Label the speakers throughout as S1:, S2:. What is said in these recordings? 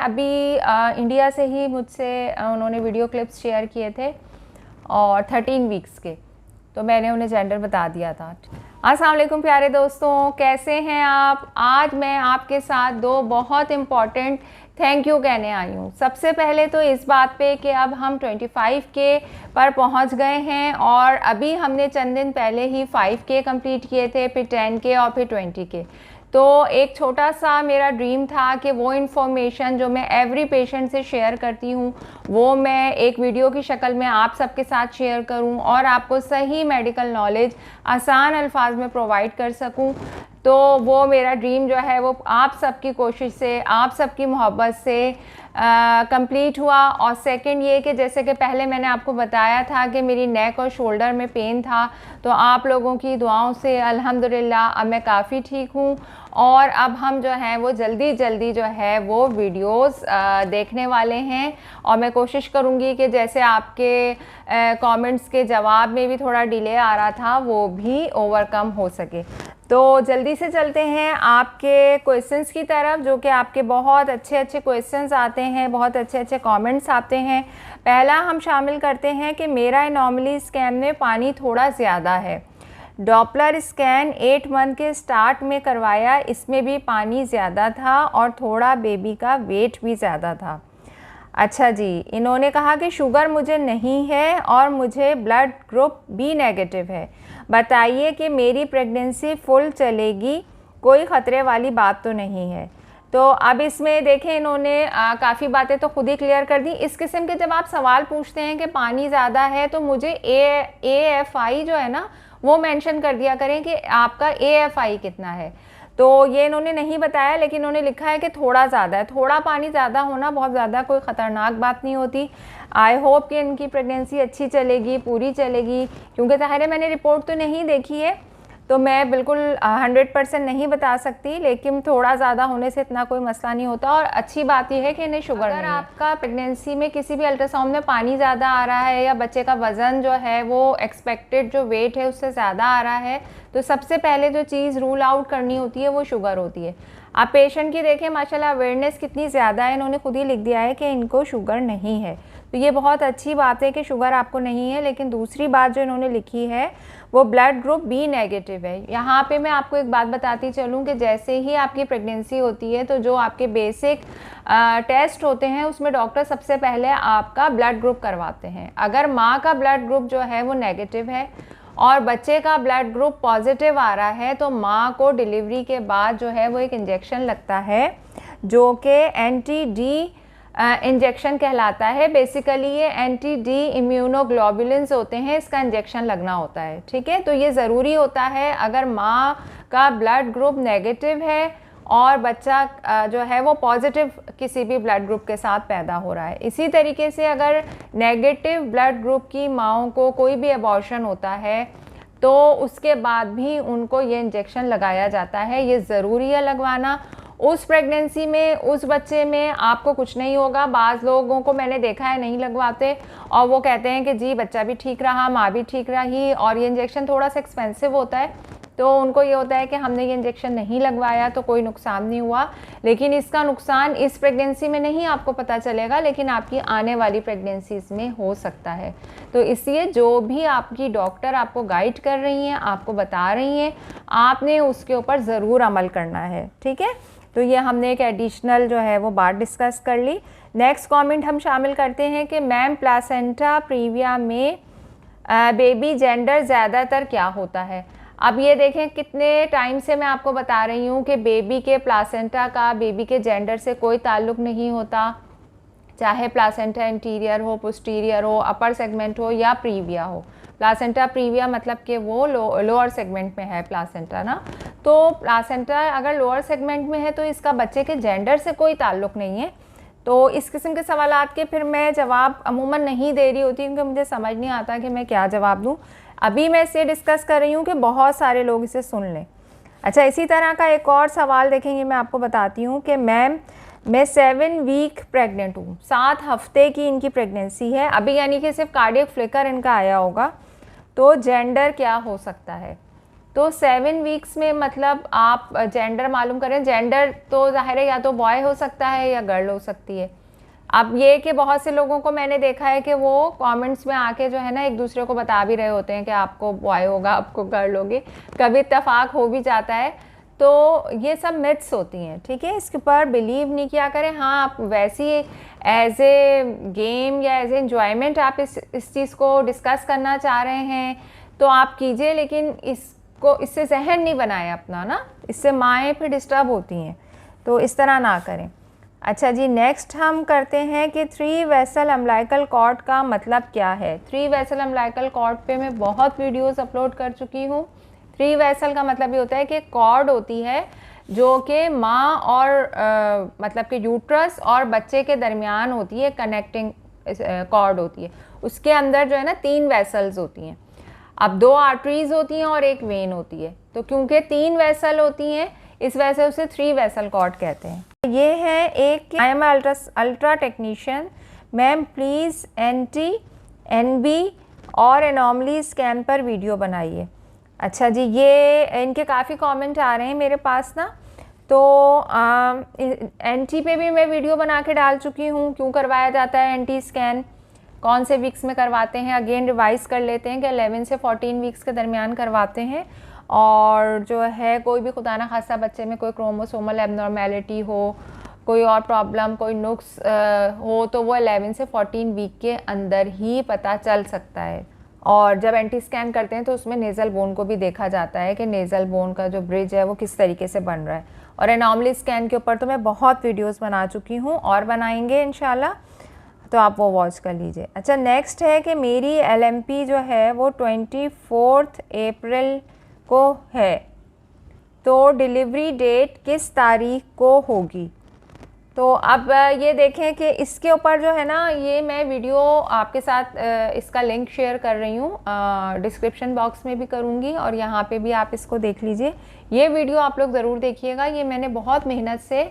S1: अभी इंडिया से ही मुझसे उन्होंने वीडियो क्लिप्स शेयर किए थे और 13 वीक्स के, तो मैंने उन्हें जेंडर बता दिया था। अस्सलाम वालेकुम प्यारे दोस्तों, कैसे हैं आप? आज मैं आपके साथ दो बहुत इम्पॉर्टेंट थैंक यू कहने आई हूँ। सबसे पहले तो इस बात पे कि अब हम 25K पर पहुँच गए हैं और अभी हमने चंद दिन पहले ही 5K कंप्लीट किए थे, फिर 10K और फिर 20K। तो एक छोटा सा मेरा ड्रीम था कि वो इन्फॉर्मेशन जो मैं एवरी पेशेंट से शेयर करती हूँ वो मैं एक वीडियो की शक्ल में आप सबके साथ शेयर करूँ और आपको सही मेडिकल नॉलेज आसान अल्फाज में प्रोवाइड कर सकूँ। तो वो मेरा ड्रीम जो है वो आप सबकी कोशिश से, आप सबकी मोहब्बत से कंप्लीट हुआ। और सेकंड ये कि जैसे कि पहले मैंने आपको बताया था कि मेरी नेक और शोल्डर में पेन था, तो आप लोगों की दुआओं से अल्हम्दुलिल्लाह अब मैं काफ़ी ठीक हूँ और अब हम जो है वो जल्दी जो है वो वीडियोस देखने वाले हैं और मैं कोशिश करूँगी कि जैसे आपके कमेंट्स के जवाब में भी थोड़ा डिले आ रहा था वो भी ओवरकम हो सके। तो जल्दी से चलते हैं आपके क्वेश्चंस की तरफ, जो कि आपके बहुत अच्छे क्वेश्चंस आते हैं, बहुत अच्छे कमेंट्स आते हैं। पहला हम शामिल करते हैं कि मेरा एनॉमली स्कैन में पानी थोड़ा ज़्यादा है। डॉपलर स्कैन 8 मंथ के स्टार्ट में करवाया, इसमें भी पानी ज़्यादा था और थोड़ा बेबी का वेट भी ज़्यादा था। अच्छा जी, इन्होंने कहा कि शुगर मुझे नहीं है और मुझे ब्लड ग्रुप बी नेगेटिव है, बताइए कि मेरी प्रेगनेंसी फुल चलेगी, कोई ख़तरे वाली बात तो नहीं है। तो अब इसमें देखें इन्होंने काफ़ी बातें तो खुद ही क्लियर कर दी। इस किस्म के जब आप सवाल पूछते हैं कि पानी ज़्यादा है तो मुझे AFI जो है ना वो मेंशन कर दिया करें कि आपका AFI कितना है। तो ये इन्होंने नहीं बताया, लेकिन इन्होंने लिखा है कि थोड़ा ज़्यादा है। थोड़ा पानी ज़्यादा होना बहुत ज़्यादा कोई ख़तरनाक बात नहीं होती। आई होप कि इनकी प्रेगनेंसी अच्छी चलेगी, पूरी चलेगी, क्योंकि ज़ाहिर है मैंने रिपोर्ट तो नहीं देखी है तो मैं बिल्कुल 100% नहीं बता सकती, लेकिन थोड़ा ज़्यादा होने से इतना कोई मसला नहीं होता। और अच्छी बात यह है कि इन्हें शुगर नहीं है। अगर आपका प्रेगनेंसी में किसी भी अल्ट्रासाउंड में पानी ज़्यादा आ रहा है या बच्चे का वज़न जो है वो एक्सपेक्टेड जो वेट है उससे ज़्यादा आ रहा है, तो सबसे पहले जो चीज़ रूल आउट करनी होती है वो शुगर होती है। आप पेशेंट की देखें माशाल्लाह अवेयरनेस कितनी ज़्यादा है, इन्होंने खुद ही लिख दिया है कि इनको शुगर नहीं है, तो ये बहुत अच्छी बात है कि शुगर आपको नहीं है। लेकिन दूसरी बात जो इन्होंने लिखी है वो ब्लड ग्रुप बी नेगेटिव है। यहाँ पे मैं आपको एक बात बताती चलूँ कि जैसे ही आपकी प्रेगनेंसी होती है तो जो आपके बेसिक टेस्ट होते हैं उसमें डॉक्टर सबसे पहले आपका ब्लड ग्रुप करवाते हैं। अगर माँ का ब्लड ग्रुप जो है वो नेगेटिव है और बच्चे का ब्लड ग्रुप पॉजिटिव आ रहा है तो माँ को डिलीवरी के बाद जो है वो एक इंजेक्शन लगता है जो कि एंटी-डी इंजेक्शन कहलाता है। बेसिकली ये एंटी-डी इम्यूनोग्लोबुलिन्स होते हैं, इसका इंजेक्शन लगना होता है, ठीक है। तो ये ज़रूरी होता है अगर माँ का ब्लड ग्रुप नेगेटिव है और बच्चा जो है वो पॉजिटिव किसी भी ब्लड ग्रुप के साथ पैदा हो रहा है। इसी तरीके से अगर नेगेटिव ब्लड ग्रुप की माँओं को कोई भी अबॉर्शन होता है तो उसके बाद भी उनको ये इंजेक्शन लगाया जाता है। ये ज़रूरी है लगवाना। उस प्रेगनेंसी में उस बच्चे में आपको कुछ नहीं होगा। बाज़ लोगों को मैंने देखा है नहीं लगवाते और वो कहते हैं कि जी बच्चा भी ठीक रहा, माँ भी ठीक रही, और ये इंजेक्शन थोड़ा सा एक्सपेंसिव होता है तो उनको ये होता है कि हमने ये इंजेक्शन नहीं लगवाया तो कोई नुकसान नहीं हुआ। लेकिन इसका नुकसान इस प्रेगनेंसी में नहीं आपको पता चलेगा, लेकिन आपकी आने वाली प्रेगनेंसीज़ में हो सकता है। तो इसलिए जो भी आपकी डॉक्टर आपको गाइड कर रही हैं, आपको बता रही हैं, आपने उसके ऊपर ज़रूर अमल करना है, ठीक है। तो ये हमने एक एडिशनल जो है वो बात डिस्कस कर ली। नेक्स्ट कमेंट हम शामिल करते हैं कि मैम प्लासेंटा प्रीविया में बेबी जेंडर ज़्यादातर क्या होता है। अब ये देखें कितने टाइम से मैं आपको बता रही हूँ कि बेबी के प्लासेंटा का बेबी के जेंडर से कोई ताल्लुक़ नहीं होता, चाहे प्लासेंटा इंटीरियर हो, पोस्टीरियर हो, अपर सेगमेंट हो या प्रीविया हो। प्लासेंटा प्रीविया मतलब कि वो लोअर सेगमेंट में है प्लासेंटा ना, तो प्लासेंटा अगर लोअर सेगमेंट में है तो इसका बच्चे के जेंडर से कोई ताल्लुक़ नहीं है। तो इस किस्म के सवालात के फिर मैं जवाब अमूमन नहीं दे रही होती क्योंकि मुझे समझ नहीं आता कि मैं क्या जवाब दूँ। अभी मैं इसे डिस्कस कर रही हूँ कि बहुत सारे लोग इसे सुन लें। अच्छा, इसी तरह का एक और सवाल देखेंगे, मैं आपको बताती हूँ कि मैम मैं 7 वीक प्रेग्नेंट हूँ, 7 हफ्ते की इनकी प्रेगनेंसी है अभी, यानी कि सिर्फ कार्डियक फ्लिकर इनका आया होगा, तो जेंडर क्या हो सकता है। तो 7 वीक्स में मतलब आप जेंडर मालूम करें। जेंडर तो जाहिर है या तो बॉय हो सकता है या गर्ल हो सकती है। अब ये कि बहुत से लोगों को मैंने देखा है कि वो कमेंट्स में आके जो है ना एक दूसरे को बता भी रहे होते हैं कि आपको बॉय होगा, आपको गर्ल होगी, कभी इत्तेफाक हो भी जाता है। तो ये सब मिथ्स होती हैं, ठीक है, इसके ऊपर बिलीव नहीं किया करें। हाँ, आप वैसी एज ए गेम या एज ए एंजॉयमेंट आप इस चीज़ को डिस्कस करना चाह रहे हैं तो आप कीजिए, लेकिन इससे जहन नहीं बनाए अपना ना, इससे माएँ फिर डिस्टर्ब होती हैं, तो इस तरह ना करें। अच्छा जी, नेक्स्ट हम करते हैं कि 3 वेसल अम्बिलिकल कॉर्ड का मतलब क्या है। 3 वेसल अम्बिलिकल कॉर्ड पे मैं बहुत वीडियोस अपलोड कर चुकी हूँ। 3 वेसल का मतलब ये होता है कि कॉर्ड होती है जो कि माँ और मतलब कि यूट्रस और बच्चे के दरमियान होती है, कनेक्टिंग कॉर्ड होती है। उसके अंदर जो है ना 3 वेसल्स होती हैं। अब 2 आर्टरीज होती हैं और एक वेन होती है, तो क्योंकि 3 वेसल होती हैं इस वजह से उसे 3 वेसल कॉर्ड कहते हैं। ये है एक I am ultra technician, ma'am please NT-NB और एनॉमली स्कैन पर वीडियो बनाइए। अच्छा जी, ये इनके काफ़ी कमेंट आ रहे हैं मेरे पास ना, तो NT पे भी मैं वीडियो बना के डाल चुकी हूँ, क्यों करवाया जाता है NT स्कैन, कौन से वीक्स में करवाते हैं। अगेन रिवाइज़ कर लेते हैं कि 11 से 14 वीक्स के दरमियान करवाते हैं। और जो है कोई भी खुदा ना खासा बच्चे में कोई क्रोमोसोमल एबनॉर्मेलिटी हो, कोई और प्रॉब्लम, कोई नुक्स हो, तो वो 11 से 14 वीक के अंदर ही पता चल सकता है। और जब NT स्कैन करते हैं तो उसमें नेज़ल बोन को भी देखा जाता है कि नेज़ल बोन का जो ब्रिज है वो किस तरीके से बन रहा है। और एनॉमली स्कैन के ऊपर तो मैं बहुत वीडियोस बना चुकी हूँ और बनाएंगे इंशाल्लाह, तो आप वो वॉच कर लीजिए। अच्छा, नेक्स्ट है कि मेरी LMP जो है वो 24 अप्रैल को है, तो डिलीवरी डेट किस तारीख को होगी। तो अब ये देखें कि इसके ऊपर जो है ना, ये मैं वीडियो आपके साथ इसका लिंक शेयर कर रही हूँ, डिस्क्रिप्शन बॉक्स में भी करूँगी और यहाँ पे भी आप इसको देख लीजिए। ये वीडियो आप लोग ज़रूर देखिएगा, ये मैंने बहुत मेहनत से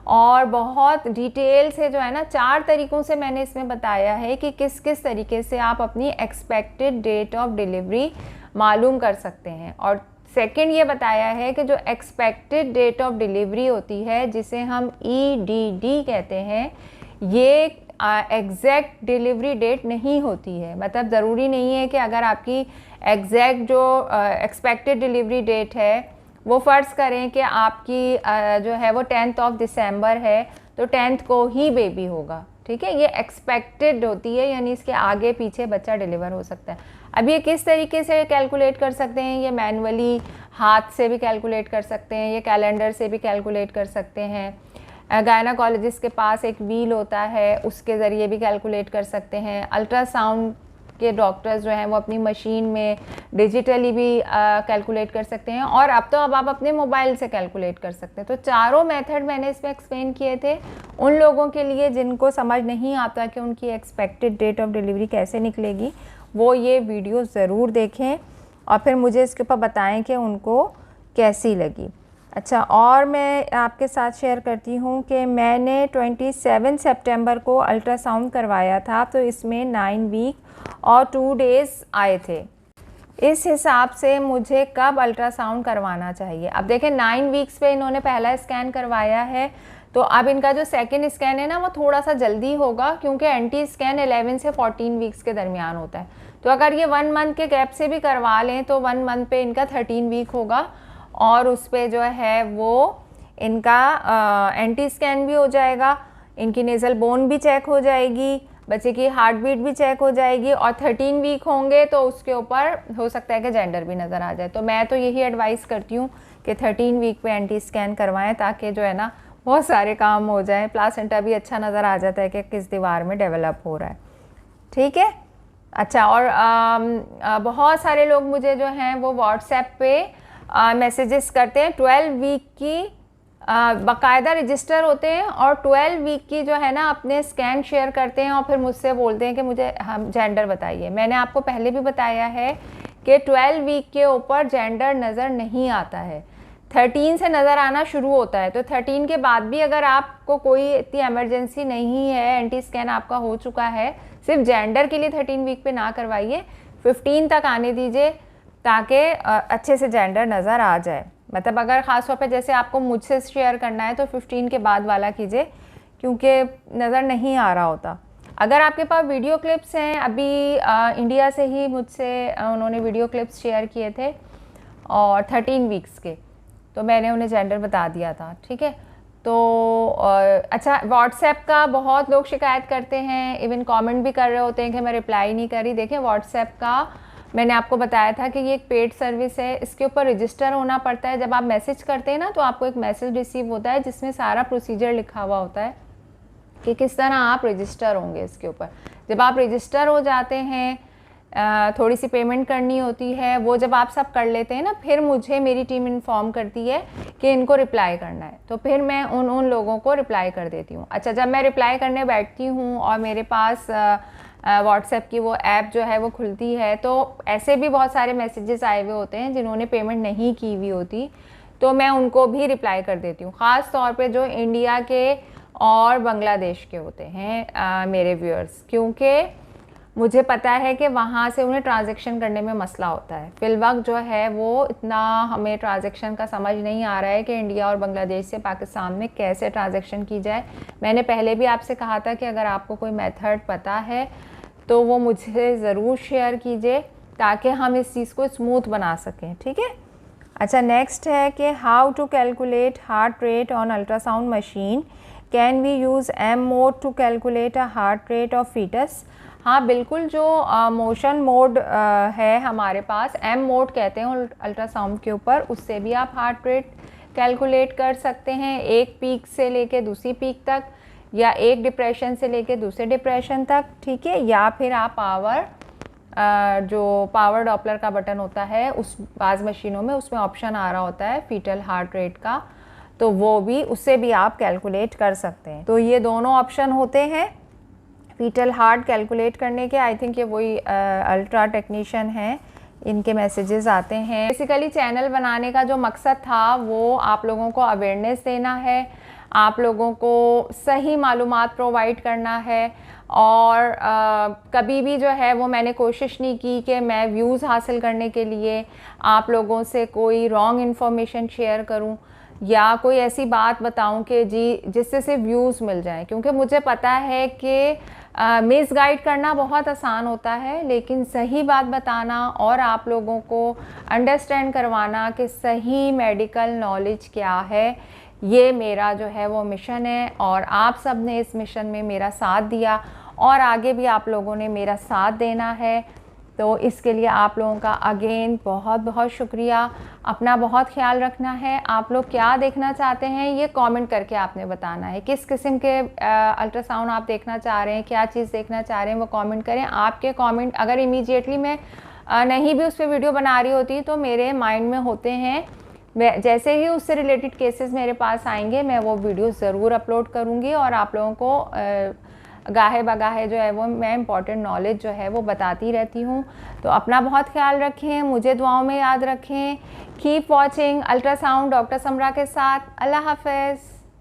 S1: और बहुत डिटेल से जो है ना 4 तरीक़ों से मैंने इसमें बताया है कि किस किस तरीके से आप अपनी एक्सपेक्टेड डेट ऑफ डिलीवरी मालूम कर सकते हैं। और सेकंड ये बताया है कि जो एक्सपेक्टेड डेट ऑफ डिलीवरी होती है, जिसे हम EDD कहते हैं, ये एग्जैक्ट डिलीवरी डेट नहीं होती है। मतलब ज़रूरी नहीं है कि अगर आपकी एग्जैक्ट जो एक्सपेक्टेड डिलीवरी डेट है वो फ़र्ज़ करें कि आपकी जो है वो 10 दिसंबर है तो 10 को ही बेबी होगा, ठीक है। ये एक्सपेक्टेड होती है, यानी इसके आगे पीछे बच्चा डिलीवर हो सकता है। अब ये किस तरीके से कैलकुलेट कर सकते हैं, ये मैनुअली हाथ से भी कैलकुलेट कर सकते हैं, ये कैलेंडर से भी कैलकुलेट कर सकते हैं। गायनाकोलॉजिस्ट के पास एक व्हील होता है, उसके ज़रिए भी कैलकुलेट कर सकते हैं। अल्ट्रासाउंड के डॉक्टर्स जो हैं वो अपनी मशीन में डिजिटली भी कैलकुलेट कर सकते हैं, और अब तो आप अपने मोबाइल से कैलकुलेट कर सकते हैं। तो चारों मेथड मैंने इसमें एक्सप्लेन किए थे उन लोगों के लिए जिनको समझ नहीं आता कि उनकी एक्सपेक्टेड डेट ऑफ डिलीवरी कैसे निकलेगी, वो ये वीडियो ज़रूर देखें और फिर मुझे इसके ऊपर बताएं कि उनको कैसी लगी। अच्छा, और मैं आपके साथ शेयर करती हूँ कि मैंने 27 सितंबर को अल्ट्रासाउंड करवाया था, तो इसमें 9 वीक और 2 डेज़ आए थे। इस हिसाब से मुझे कब अल्ट्रासाउंड करवाना चाहिए। अब देखें 9 वीक्स पे इन्होंने पहला स्कैन करवाया है, तो अब इनका जो सेकंड स्कैन है ना वो थोड़ा सा जल्दी होगा, क्योंकि NT स्कैन 11 से 14 वीक्स के दरमियान होता है। तो अगर ये 1 मंथ के गैप से भी करवा लें तो 1 मंथ पे इनका 13 वीक होगा, और उस पर जो है वो इनका NT स्कैन भी हो जाएगा, इनकी नेज़ल बोन भी चेक हो जाएगी, बच्चे की हार्ट बीट भी चेक हो जाएगी, और 13 वीक होंगे तो उसके ऊपर हो सकता है कि जेंडर भी नज़र आ जाए। तो मैं तो यही एडवाइस करती हूँ कि 13 वीक पे NT स्कैन करवाएं, ताकि जो है ना बहुत सारे काम हो जाएं। प्लासेंटा भी अच्छा नज़र आ जाता है कि किस दीवार में डेवलप हो रहा है, ठीक है। अच्छा, और बहुत सारे लोग मुझे जो हैं वो व्हाट्सएप पे मैसेजेस करते हैं। 12 वीक की बाकायदा रजिस्टर होते हैं और 12 वीक की जो है ना अपने स्कैन शेयर करते हैं और फिर मुझसे बोलते हैं कि मुझे हम जेंडर बताइए। मैंने आपको पहले भी बताया है कि 12 वीक के ऊपर जेंडर नज़र नहीं आता है, 13 से नज़र आना शुरू होता है। तो 13 के बाद भी अगर आपको कोई इतनी एमरजेंसी नहीं है, NT स्कैन आपका हो चुका है, सिर्फ जेंडर के लिए 13 वीक पे ना करवाइए, 15 तक आने दीजिए, ताकि अच्छे से जेंडर नज़र आ जाए। मतलब अगर ख़ास तौर पे जैसे आपको मुझसे शेयर करना है तो 15 के बाद वाला कीजिए, क्योंकि नज़र नहीं आ रहा होता। अगर आपके पास वीडियो क्लिप्स हैं, अभी इंडिया से ही मुझसे उन्होंने वीडियो क्लिप्स शेयर किए थे और 13 वीक्स के, तो मैंने उन्हें जेंडर बता दिया था। ठीक है, तो अच्छा, व्हाट्सएप का बहुत लोग शिकायत करते हैं, इवन कमेंट भी कर रहे होते हैं कि मैं रिप्लाई नहीं करी। देखें, व्हाट्सएप का मैंने आपको बताया था कि ये एक पेड सर्विस है, इसके ऊपर रजिस्टर होना पड़ता है। जब आप मैसेज करते हैं ना, तो आपको एक मैसेज रिसीव होता है जिसमें सारा प्रोसीजर लिखा हुआ होता है कि किस तरह आप रजिस्टर होंगे इसके ऊपर। जब आप रजिस्टर हो जाते हैं, थोड़ी सी पेमेंट करनी होती है, वो जब आप सब कर लेते हैं ना, फिर मुझे मेरी टीम इन्फॉर्म करती है कि इनको रिप्लाई करना है, तो फिर मैं उन लोगों को रिप्लाई कर देती हूँ। अच्छा, जब मैं रिप्लाई करने बैठती हूँ और मेरे पास व्हाट्सएप की वो ऐप जो है वो खुलती है, तो ऐसे भी बहुत सारे मैसेजेस आए हुए होते हैं जिन्होंने पेमेंट नहीं की हुई होती, तो मैं उनको भी रिप्लाई कर देती हूँ। ख़ास तौर पे जो इंडिया के और बांग्लादेश के होते हैं मेरे व्यूअर्स, क्योंकि मुझे पता है कि वहाँ से उन्हें ट्रांजैक्शन करने में मसला होता है। फ़िलवक्त जो है वो इतना हमें ट्रांजैक्शन का समझ नहीं आ रहा है कि इंडिया और बांग्लादेश से पाकिस्तान में कैसे ट्रांजैक्शन की जाए। मैंने पहले भी आपसे कहा था कि अगर आपको कोई मेथड पता है तो वो मुझे ज़रूर शेयर कीजिए ताकि हम इस चीज़ को स्मूथ बना सकें। ठीक है, अच्छा, नेक्स्ट है कि how to calculate heart rate on ultrasound machine, can we use M mode to calculate a heart rate of foetus. हाँ बिल्कुल, जो मोशन मोड है हमारे पास, एम मोड कहते हैं अल्ट्रासाउंड के ऊपर, उससे भी आप हार्ट रेट कैलकुलेट कर सकते हैं, एक पीक से लेके दूसरी पीक तक, या एक डिप्रेशन से लेके दूसरे डिप्रेशन तक। ठीक है, या फिर आप जो पावर डॉपलर का बटन होता है, उस बाज़ मशीनों में उसमें ऑप्शन आ रहा होता है फीटल हार्ट रेट का, तो वो भी, उससे भी आप कैलकुलेट कर सकते हैं। तो ये दोनों ऑप्शन होते हैं फीटल हार्ट कैलकुलेट करने के। आई थिंक ये वही अल्ट्रा टेक्नीशियन हैं, इनके मैसेजेस आते हैं। बेसिकली चैनल बनाने का जो मकसद था वो आप लोगों को अवेयरनेस देना है, आप लोगों को सही मालूमात प्रोवाइड करना है, और कभी भी जो है वो मैंने कोशिश नहीं की कि मैं व्यूज़ हासिल करने के लिए आप लोगों से कोई रॉन्ग इन्फॉर्मेशन शेयर करूं या कोई ऐसी बात बताऊं कि जिससे सिर्फ व्यूज़ मिल जाएं, क्योंकि मुझे पता है कि मिस गाइड करना बहुत आसान होता है, लेकिन सही बात बताना और आप लोगों को अंडरस्टैंड करवाना कि सही मेडिकल नॉलेज क्या है, ये मेरा जो है वो मिशन है। और आप सब ने इस मिशन में मेरा साथ दिया और आगे भी आप लोगों ने मेरा साथ देना है, तो इसके लिए आप लोगों का अगेन बहुत बहुत शुक्रिया। अपना बहुत ख्याल रखना है। आप लोग क्या देखना चाहते हैं ये कमेंट करके आपने बताना है, किस किस्म के अल्ट्रासाउंड आप देखना चाह रहे हैं, क्या चीज़ देखना चाह रहे हैं, वो कमेंट करें। आपके कमेंट अगर इमीडिएटली मैं नहीं भी उस पर वीडियो बना रही होती तो मेरे माइंड में होते हैं, मैं जैसे ही उससे रिलेटेड केसेस मेरे पास आएंगे मैं वो वीडियो ज़रूर अपलोड करूँगी और आप लोगों को गाहे बगाहे जो है वो मैं इम्पॉर्टेंट नॉलेज जो है वो बताती रहती हूँ। तो अपना बहुत ख्याल रखें, मुझे दुआओं में याद रखें। कीप वॉचिंग अल्ट्रासाउंड डॉक्टर समरा के साथ। अल्लाह हाफ़िज़।